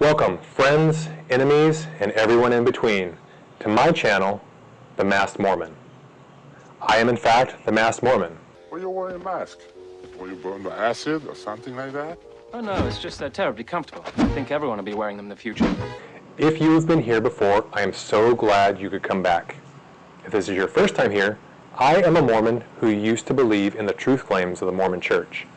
Welcome, friends, enemies, and everyone in between, to my channel, The Masked Mormon. I am in fact the Masked Mormon. Why you wearing a mask? Were you burned by acid or something like that? Oh no, it's just they're terribly comfortable. I think everyone will be wearing them in the future. If you've been here before, I am so glad you could come back. If this is your first time here, I am a Mormon who used to believe in the truth claims of the Mormon Church.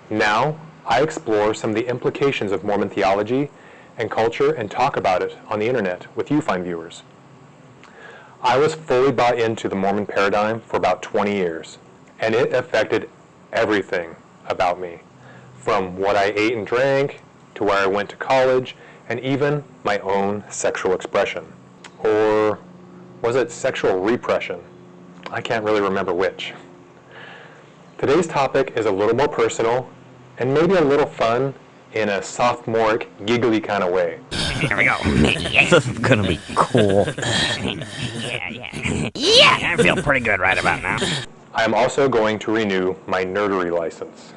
Now, I explore some of the implications of Mormon theology and culture and talk about it on the internet with you fine viewers. I was fully bought into the Mormon paradigm for about 20 years, and it affected everything about me, from what I ate and drank, to where I went to college, and even my own sexual expression. Or was it sexual repression? I can't really remember which. Today's topic is a little more personal, and maybe a little fun in a sophomoric, giggly kind of way. Here we go. This is gonna be cool. Yeah, I feel pretty good right about now. I am also going to renew my nerdery license.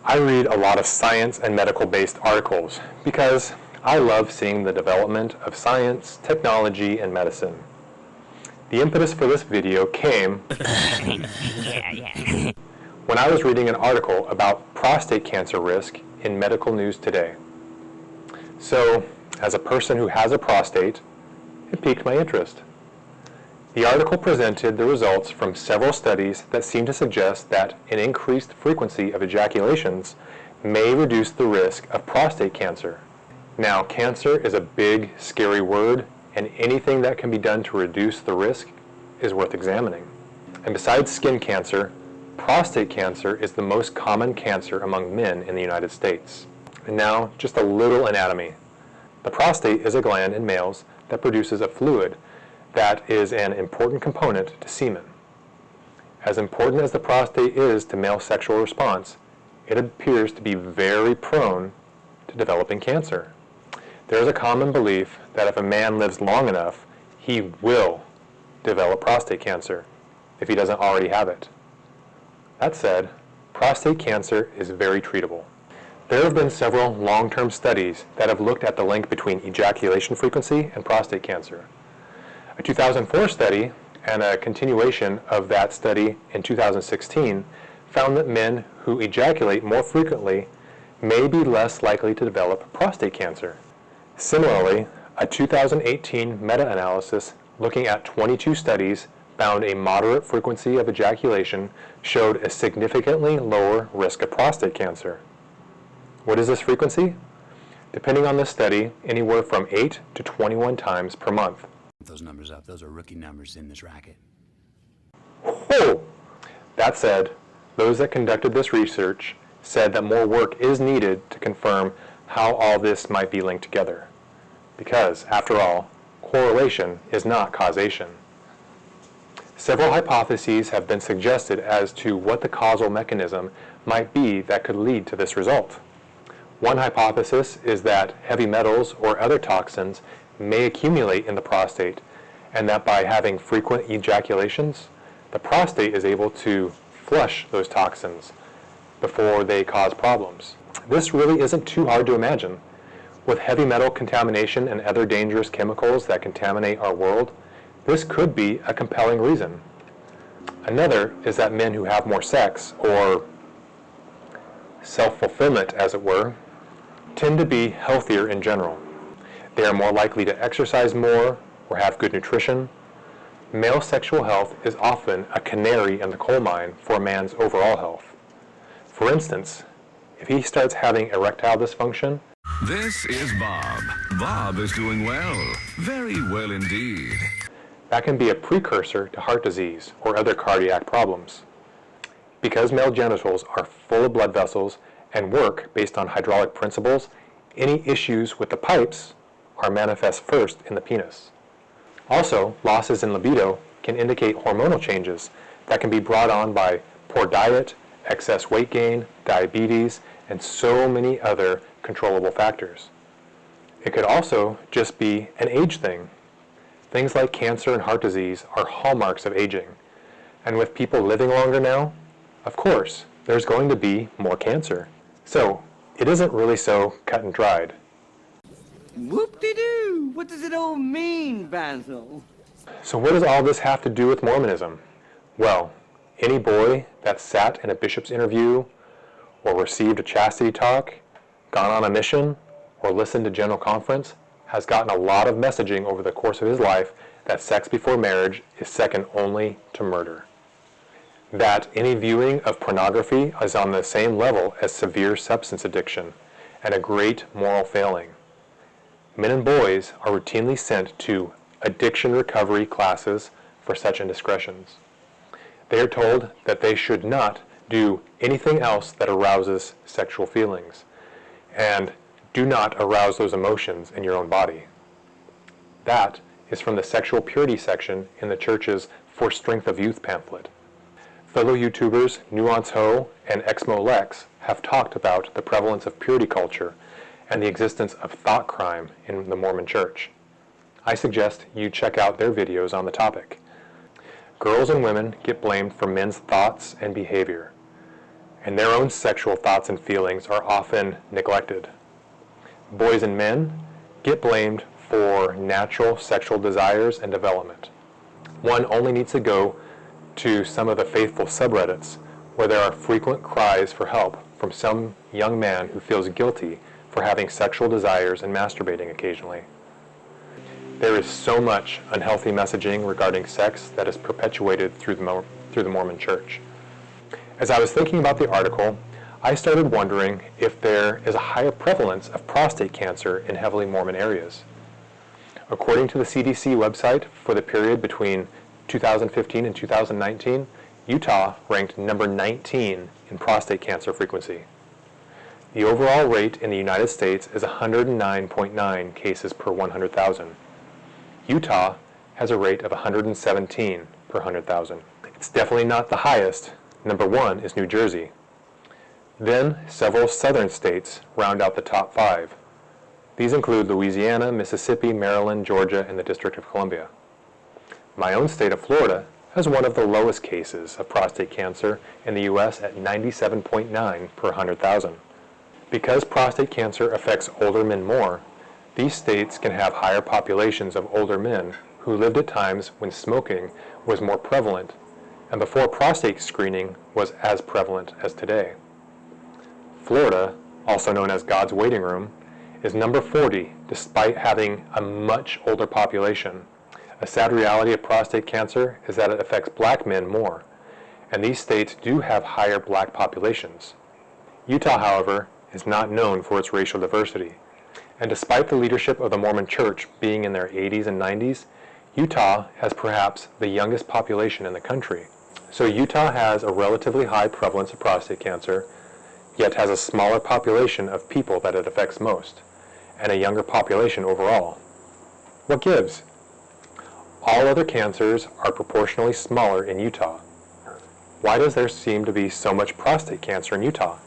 I read a lot of science and medical-based articles because I love seeing the development of science, technology, and medicine. The impetus for this video came when I was reading an article about prostate cancer risk in Medical News Today. So, as a person who has a prostate, it piqued my interest. The article presented the results from several studies that seem to suggest that an increased frequency of ejaculations may reduce the risk of prostate cancer. Now, cancer is a big, scary word, and anything that can be done to reduce the risk is worth examining. And besides skin cancer, prostate cancer is the most common cancer among men in the United States. And now, just a little anatomy. The prostate is a gland in males that produces a fluid that is an important component to semen. As important as the prostate is to male sexual response, it appears to be very prone to developing cancer. There is a common belief that if a man lives long enough, he will develop prostate cancer if he doesn't already have it. That said, prostate cancer is very treatable. There have been several long-term studies that have looked at the link between ejaculation frequency and prostate cancer. A 2004 study and a continuation of that study in 2016 found that men who ejaculate more frequently may be less likely to develop prostate cancer. Similarly, a 2018 meta-analysis looking at 22 studies found a moderate frequency of ejaculation showed a significantly lower risk of prostate cancer. What is this frequency? Depending on the study, anywhere from 8 to 21 times per month. Those numbers up. Those are rookie numbers in this racket. Oh! That said, those that conducted this research said that more work is needed to confirm how all this might be linked together. Because, after all, correlation is not causation. Several hypotheses have been suggested as to what the causal mechanism might be that could lead to this result. One hypothesis is that heavy metals or other toxins may accumulate in the prostate, and that by having frequent ejaculations, the prostate is able to flush those toxins before they cause problems. This really isn't too hard to imagine. With heavy metal contamination and other dangerous chemicals that contaminate our world, this could be a compelling reason. Another is that men who have more sex, or self-fulfillment as it were, tend to be healthier in general. They are more likely to exercise more or have good nutrition. Male sexual health is often a canary in the coal mine for a man's overall health. For instance, if he starts having erectile dysfunction, This is Bob. Bob is doing well. Very well indeed. that can be a precursor to heart disease or other cardiac problems. Because male genitals are full of blood vessels and work based on hydraulic principles, any issues with the pipes are manifest first in the penis. Also, losses in libido can indicate hormonal changes that can be brought on by poor diet, excess weight gain, diabetes, and so many other controllable factors. It could also just be an age thing. Things like cancer and heart disease are hallmarks of aging. And with people living longer now, of course, there's going to be more cancer. So, it isn't really so cut and dried. Whoop-de-doo! What does it all mean, Basil? So what does all this have to do with Mormonism? Well, any boy that sat in a bishop's interview, or received a chastity talk, gone on a mission, or listened to general conference, has gotten a lot of messaging over the course of his life that sex before marriage is second only to murder. That any viewing of pornography is on the same level as severe substance addiction and a great moral failing. Men and boys are routinely sent to addiction recovery classes for such indiscretions. They are told that they should not do anything else that arouses sexual feelings, and do not arouse those emotions in your own body. That is from the sexual purity section in the church's For Strength of Youth pamphlet. Fellow YouTubers Nuance Ho and Exmo Lex have talked about the prevalence of purity culture and the existence of thought crime in the Mormon Church. I suggest you check out their videos on the topic. Girls and women get blamed for men's thoughts and behavior, and their own sexual thoughts and feelings are often neglected. Boys and men get blamed for natural sexual desires and development. One only needs to go to some of the faithful subreddits where there are frequent cries for help from some young man who feels guilty for having sexual desires and masturbating occasionally. There is so much unhealthy messaging regarding sex that is perpetuated through the Mormon Church. As I was thinking about the article, I started wondering if there is a higher prevalence of prostate cancer in heavily Mormon areas. According to the CDC website, for the period between 2015 and 2019, Utah ranked number 19 in prostate cancer frequency. The overall rate in the United States is 109.9 cases per 100,000. Utah has a rate of 117 per 100,000. It's definitely not the highest. Number 1 is New Jersey. Then several southern states round out the top 5. These include Louisiana, Mississippi, Maryland, Georgia, and the District of Columbia. My own state of Florida has one of the lowest cases of prostate cancer in the U.S. at 97.9 per 100,000. Because prostate cancer affects older men more, these states can have higher populations of older men who lived at times when smoking was more prevalent and before prostate screening was as prevalent as today. Florida, also known as God's waiting room, is number 40 despite having a much older population. A sad reality of prostate cancer is that it affects black men more, and these states do have higher black populations. Utah, however, is not known for its racial diversity, and despite the leadership of the Mormon Church being in their 80s and 90s, Utah has perhaps the youngest population in the country. So Utah has a relatively high prevalence of prostate cancer, yet has a smaller population of people that it affects most, and a younger population overall. What gives? All other cancers are proportionally smaller in Utah. Why does there seem to be so much prostate cancer in Utah?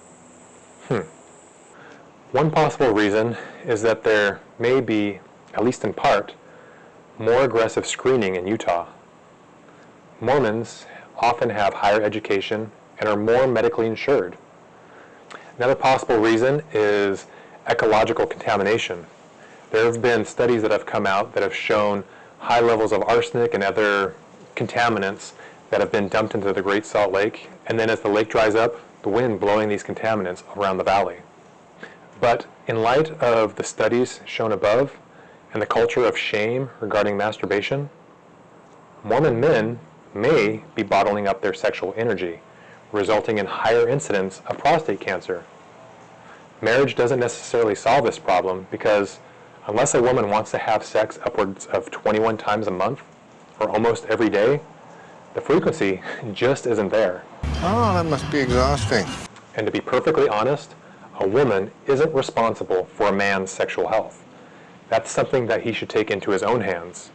One possible reason is that there may be, at least in part, more aggressive screening in Utah. Mormons often have higher education and are more medically insured. Another possible reason is ecological contamination. There have been studies that have come out that have shown high levels of arsenic and other contaminants that have been dumped into the Great Salt Lake, and then as the lake dries up, the wind blowing these contaminants around the valley. But in light of the studies shown above and the culture of shame regarding masturbation, Mormon men may be bottling up their sexual energy, resulting in higher incidence of prostate cancer. Marriage doesn't necessarily solve this problem because unless a woman wants to have sex upwards of 21 times a month or almost every day, the frequency just isn't there. Oh, that must be exhausting. And to be perfectly honest, a woman isn't responsible for a man's sexual health. That's something that he should take into his own hands.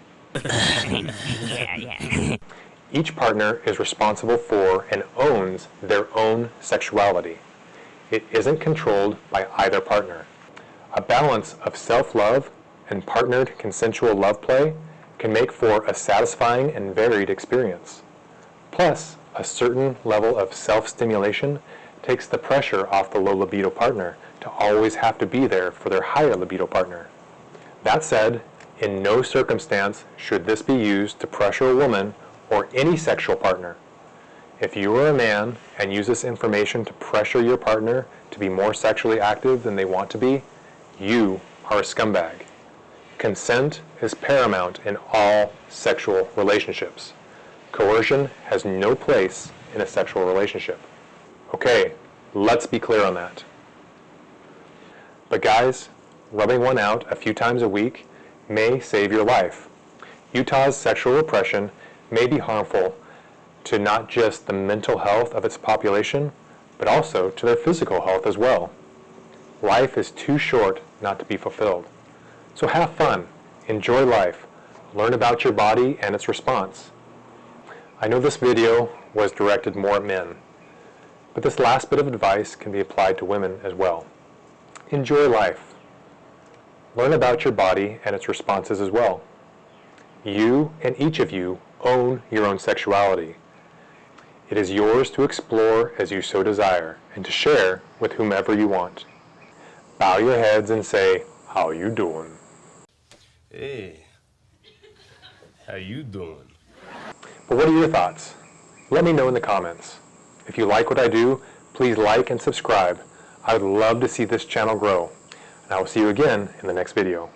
Each partner is responsible for and owns their own sexuality. It isn't controlled by either partner. A balance of self-love and partnered consensual love play can make for a satisfying and varied experience. Plus, a certain level of self-stimulation takes the pressure off the low libido partner to always have to be there for their higher libido partner. That said, in no circumstance should this be used to pressure a woman or any sexual partner. If you are a man and use this information to pressure your partner to be more sexually active than they want to be, you are a scumbag. Consent is paramount in all sexual relationships. Coercion has no place in a sexual relationship. Okay, let's be clear on that. But guys, rubbing one out a few times a week may save your life. Utah's sexual repression may be harmful to not just the mental health of its population, but also to their physical health as well. Life is too short not to be fulfilled. So have fun, enjoy life, learn about your body and its response. I know this video was directed more at men, but this last bit of advice can be applied to women as well. Enjoy life. Learn about your body and its responses as well. You and each of you own your own sexuality. It is yours to explore as you so desire and to share with whomever you want. Bow your heads and say, "How you doing?" Hey, how you doing? But what are your thoughts? Let me know in the comments. If you like what I do, please like and subscribe. I would love to see this channel grow. And I will see you again in the next video.